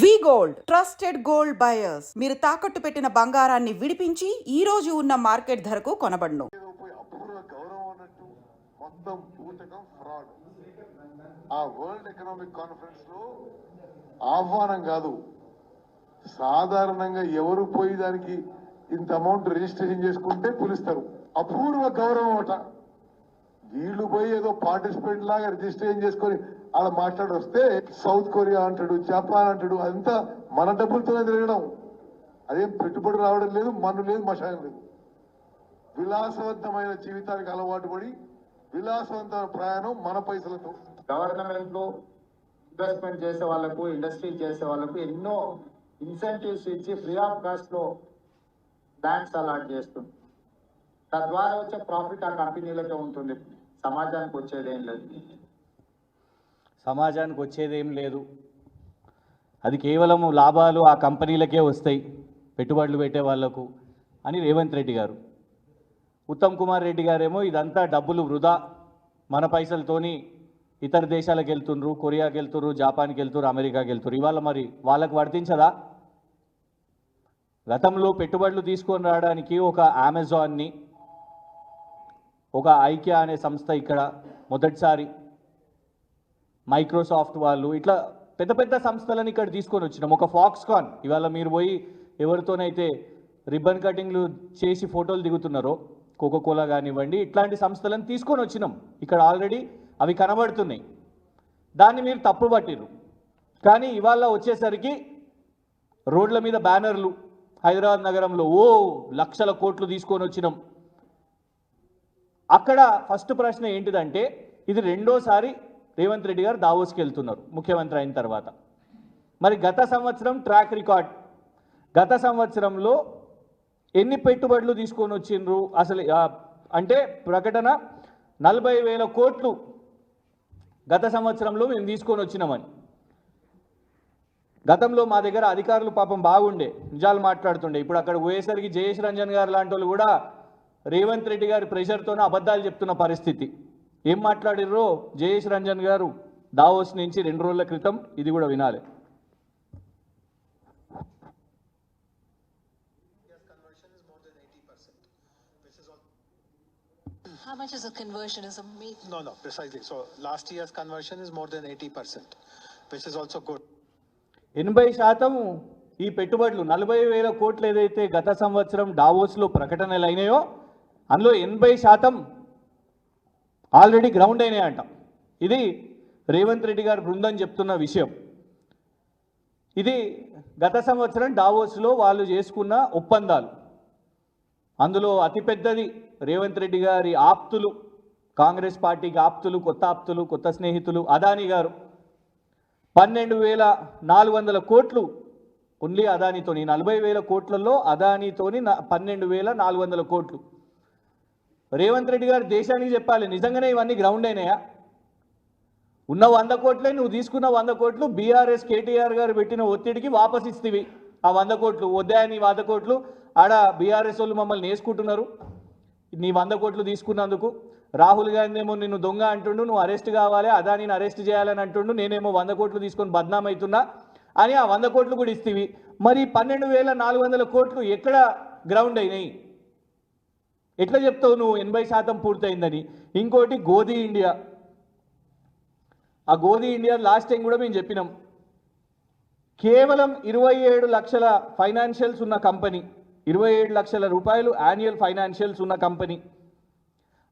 వి gold trusted gold buyers మీరు తాకట్టు పెట్టిన బంగారాన్ని విడిపించి ఈ రోజు ఉన్న మార్కెట్ ధరకు కొనబడును. ఆ వరల్డ్ ఎకనామిక్ కాన్ఫరెన్స్ లో ఆహ్వానం కాదు, సాధారణంగా ఎవరు పోయి దానికి ఇంత అమౌంట్ రిజిస్ట్రేషన్ చేసుకుంటే పిలుస్తారు. అపూర్వ గౌరవం అట. వీళ్ళు పోయి ఏదో పార్టిసిపెంట్ లాగా రిజిస్ట్రేషన్ చేసుకొని అలా మాట్లాడి వస్తే సౌత్ కొరియా అంటాడు, జపాన్ అంటాడు. అదంతా మన డబ్బులతోనే తిరగడం. అదేం పెట్టుబడి రావడం లేదు, మన్ను లేదు, మషాయం లేదు. విలాసవంతమైన జీవితానికి అలవాటు పడి విలాసవంతమైన ప్రయాణం మన పైసలతో. గవర్నమెంట్ లో ఇన్వెస్ట్మెంట్ చేసే వాళ్ళకు, ఇండస్ట్రీ చేసే వాళ్ళకు ఎన్నో ఇన్సెంటివ్స్ ఇచ్చి ఫ్రీ ఆఫ్ కాస్ట్ లో ల్యాండ్స్ అలాట్ చేస్తుంది. తద్వారా వచ్చే ప్రాఫిట్ ఆ కంపెనీలకే ఉంటుంది. సమాజానికి వచ్చేదేం లేదు. సమాజానికి వచ్చేదేం లేదు. అది కేవలం లాభాలు ఆ కంపెనీలకే వస్తాయి, పెట్టుబడులు పెట్టే వాళ్లకు అని రేవంత్ రెడ్డి గారు. ఉత్తమ్ కుమార్ రెడ్డి గారేమో ఇదంతా డబ్బులు వృధా, మన పైసలతోని ఇతర దేశాలకు వెళ్తుండ్రు, కొరియాకి వెళ్తుర్రు, జపాన్కి వెళ్తుర్రు, అమెరికాకి వెళ్తుర్రు. ఇవాళ మరి వాళ్ళకు వర్తించదా? గతంలో పెట్టుబడులు తీసుకొని రావడానికి ఒక అమెజాన్ని, ఒక ఐక్యా అనే సంస్థ ఇక్కడ మొదటిసారి, మైక్రోసాఫ్ట్ వాళ్ళు, ఇట్లా పెద్ద పెద్ద సంస్థలను ఇక్కడ తీసుకొని వచ్చినాం. ఒక ఫాక్స్కాన్, ఇవాళ మీరు పోయి ఎవరితోనైతే రిబ్బన్ కటింగ్లు చేసి ఫోటోలు దిగుతున్నారో, కోకోకోలా కానివ్వండి, ఇట్లాంటి సంస్థలను తీసుకొని వచ్చినాం. ఇక్కడ ఆల్రెడీ అవి కనబడుతున్నాయి. దాన్ని మీరు తప్పు పట్టిరు. కానీ ఇవాళ వచ్చేసరికి రోడ్ల మీద బ్యానర్లు, హైదరాబాద్ నగరంలో లక్షల కోట్లు తీసుకొని వచ్చినాం. అక్కడ ఫస్ట్ ప్రశ్న ఏంటిదంటే, ఇది రెండోసారి రేవంత్ రెడ్డి గారు దావోస్కి వెళ్తున్నారు ముఖ్యమంత్రి అయిన తర్వాత. మరి గత సంవత్సరం ట్రాక్ రికార్డ్, గత సంవత్సరంలో ఎన్ని పెట్టుబడులు తీసుకొని వచ్చిండ్రు అసలు అంటే ప్రకటన 40,000 కోట్లు గత సంవత్సరంలో మేము తీసుకొని వచ్చినామని. గతంలో మా దగ్గర అధికారులు పాపం బాగుండే, నిజాలు మాట్లాడుతుండే. ఇప్పుడు అక్కడ పోయేసరికి జయేష్ రంజన్ గారు లాంటి వాళ్ళు కూడా రేవంత్ రెడ్డి గారి ప్రెషర్తోనే అబద్ధాలు చెప్తున్న పరిస్థితి. ఏం మాట్లాడిర్రో జయేష్ రంజన్ గారు దావోస్ నుంచి 2 రోజుల క్రితం, ఇది కూడా వినాలి. How much is the conversion? Is a No, precisely. So last year's conversion is more than 80%, which is also good. 80% ఈ పెట్టుబడులు 40,000 కోట్లు ఏదైతే గత సంవత్సరం డావోస్లో ప్రకటనలు అయినాయో అందులో 80% ఆల్రెడీ గ్రౌండ్ అయినాయంట. ఇది రేవంత్ రెడ్డి గారి బృందం చెప్తున్న విషయం. ఇది గత సంవత్సరం డావోస్లో వాళ్ళు చేసుకున్న ఒప్పందాలు. అందులో అతిపెద్దది రేవంత్ రెడ్డి గారి ఆప్తులు, కాంగ్రెస్ పార్టీకి ఆప్తులు, కొత్త స్నేహితులు అదానీ గారు 12,400 కోట్లు ఓన్లీ అదానీతోని. 40,000 కోట్లలో అదానీతోని 12,400 కోట్లు. రేవంత్ రెడ్డి గారు దేశానికి చెప్పాలి, నిజంగానే ఇవన్నీ గ్రౌండ్ అయినాయా? ఉన్న 100 కోట్లే, నువ్వు తీసుకున్న 100 కోట్లు బీఆర్ఎస్ కేటీఆర్ గారు పెట్టిన ఒత్తిడికి వాపస్ ఇస్తేవి. ఆ 100 కోట్లు వద్దాయని 100 కోట్లు ఆడ బీఆర్ఎస్ వాళ్ళు మమ్మల్ని నేసుకుంటున్నారు. నీ 100 కోట్లు తీసుకున్నందుకు రాహుల్ గాంధీ ఏమో నిన్ను దొంగ అంటుండు, నువ్వు అరెస్ట్ కావాలి, అదానీని అరెస్ట్ చేయాలని అంటుండు, నేనేమో 100 కోట్లు తీసుకొని బద్నామవుతున్నా అని ఆ 100 కోట్లు కూడా ఇస్తేవి. మరి 12,400 కోట్లు ఎక్కడ గ్రౌండ్ అయినాయి? ఎట్లా చెప్తావు నువ్వు 80% పూర్తయిందని? ఇంకోటి గోధీ ఇండియా. ఆ గోధీ ఇండియా లాస్ట్ టైం కూడా మేము చెప్పినాం, కేవలం 27 లక్షల ఫైనాన్షియల్స్ ఉన్న కంపెనీ, 27 లక్షల రూపాయలు యాన్యువల్ ఫైనాన్షియల్స్ ఉన్న కంపెనీ.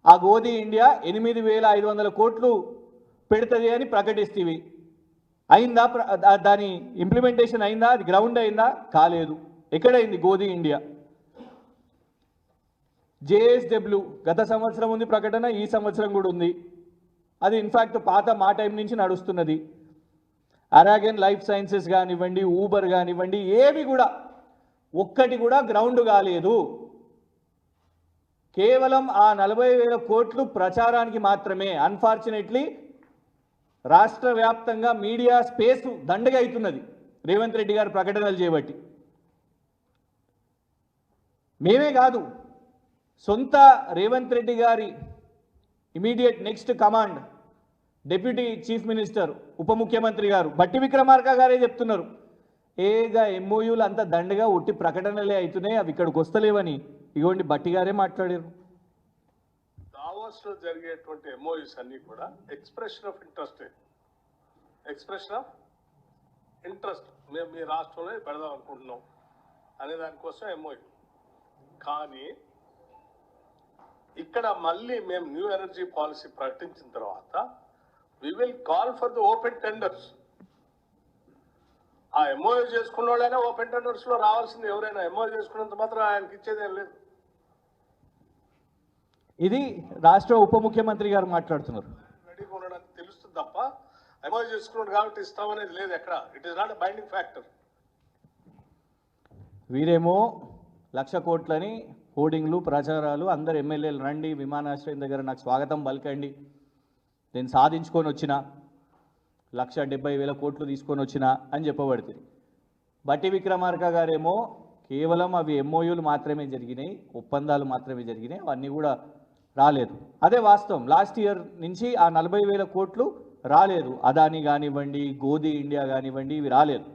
ఆ గోధీ ఇండియా 8,500 కోట్లు పెడుతుంది అని ప్రకటిస్తేవి. అయిందా? దాని ఇంప్లిమెంటేషన్ అయిందా? అది గ్రౌండ్ అయిందా? కాలేదు. ఎక్కడైంది గోధీ ఇండియా? జేఎస్డబ్ల్యూ గత సంవత్సరం ఉంది ప్రకటన, ఈ సంవత్సరం కూడా ఉంది. అది ఇన్ఫ్యాక్ట్ పాత మా టైం నుంచి నడుస్తున్నది. అరాగన్ లైఫ్ సైన్సెస్ కానివ్వండి, ఊబర్ కానివ్వండి, ఏవి కూడా ఒక్కటి కూడా గ్రౌండ్ కాలేదు. కేవలం ఆ 40,000 కోట్లు ప్రచారానికి మాత్రమే. అన్ఫార్చునేట్లీ రాష్ట్ర వ్యాప్తంగా మీడియా స్పేస్ దండగా అవుతున్నది రేవంత్ రెడ్డి గారు ప్రకటనలు చేయబట్టి. మేమే కాదు, సొంత రేవంత్ రెడ్డి గారి immediate next command deputy chief minister ఉప ముఖ్యమంత్రి గారు బట్టి విక్రమార్క గారే చెప్తున్నారు, ఏగా ఎంఓయూలు అంత దండగా ఉట్టి ప్రకటనలే అవుతున్నాయి, అవి ఇక్కడికి వస్తలేవని ఇగోండి బట్టి గారే మాట్లాడారు. దావోస్ లో జరిగేటువంటి ఎంఓయూస్ అన్ని కూడా ఎక్స్ప్రెషన్ ఆఫ్ ఇంట్రెస్ట్ మేము మీ రాష్ట్రంలో పెడదాం అనుకుంటున్నాం అనే దానికోసం ఎంఓయూ. కానీ ఇక్కడ మళ్ళీ మేము న్యూ ఎనర్జీ పాలసీ ప్రకటించిన తర్వాత we will call for the open tenders. ఆ ఎంఓయూ చేసుకున్న వాళ్ళైనా ఓపెన్ టెండర్స్ లో రావాల్సింది. ఎవరైనా ఎంఓయూ చేసుకున్నంత మాత్రం ఆయనకి ఇచ్చేదేం లేదు. ఇది రాష్ట్ర ఉప ముఖ్యమంత్రి గారు మాట్లాడుతున్నారు. రెడీగా ఉండడానికి తెలుస్తుంది తప్ప ఎంఓయూ చేసుకున్నాడు కాబట్టి ఇస్తామనేది లేదు ఎక్కడ. It is not a binding factor. వీరేమో 1,00,000 కోట్లని హోర్డింగ్లు ప్రచారాలు, అందరు ఎమ్మెల్యేలు రండి విమానాశ్రయం దగ్గర నాకు స్వాగతం పలకండి, నేను సాధించుకొని వచ్చిన 1,70,000 కోట్లు తీసుకొని వచ్చిన అని చెప్పబడుతుంది. బట్టి విక్రమార్క గారేమో కేవలం అవి ఎంఓయూలు మాత్రమే జరిగినాయి, ఒప్పందాలు మాత్రమే జరిగినాయి, అవన్నీ కూడా రాలేదు. అదే వాస్తవం. లాస్ట్ ఇయర్ నుంచి ఆ 40,000 కోట్లు రాలేదు. అదాని కానివ్వండి, గోధి ఇండియా కానివ్వండి, ఇవి రాలేదు.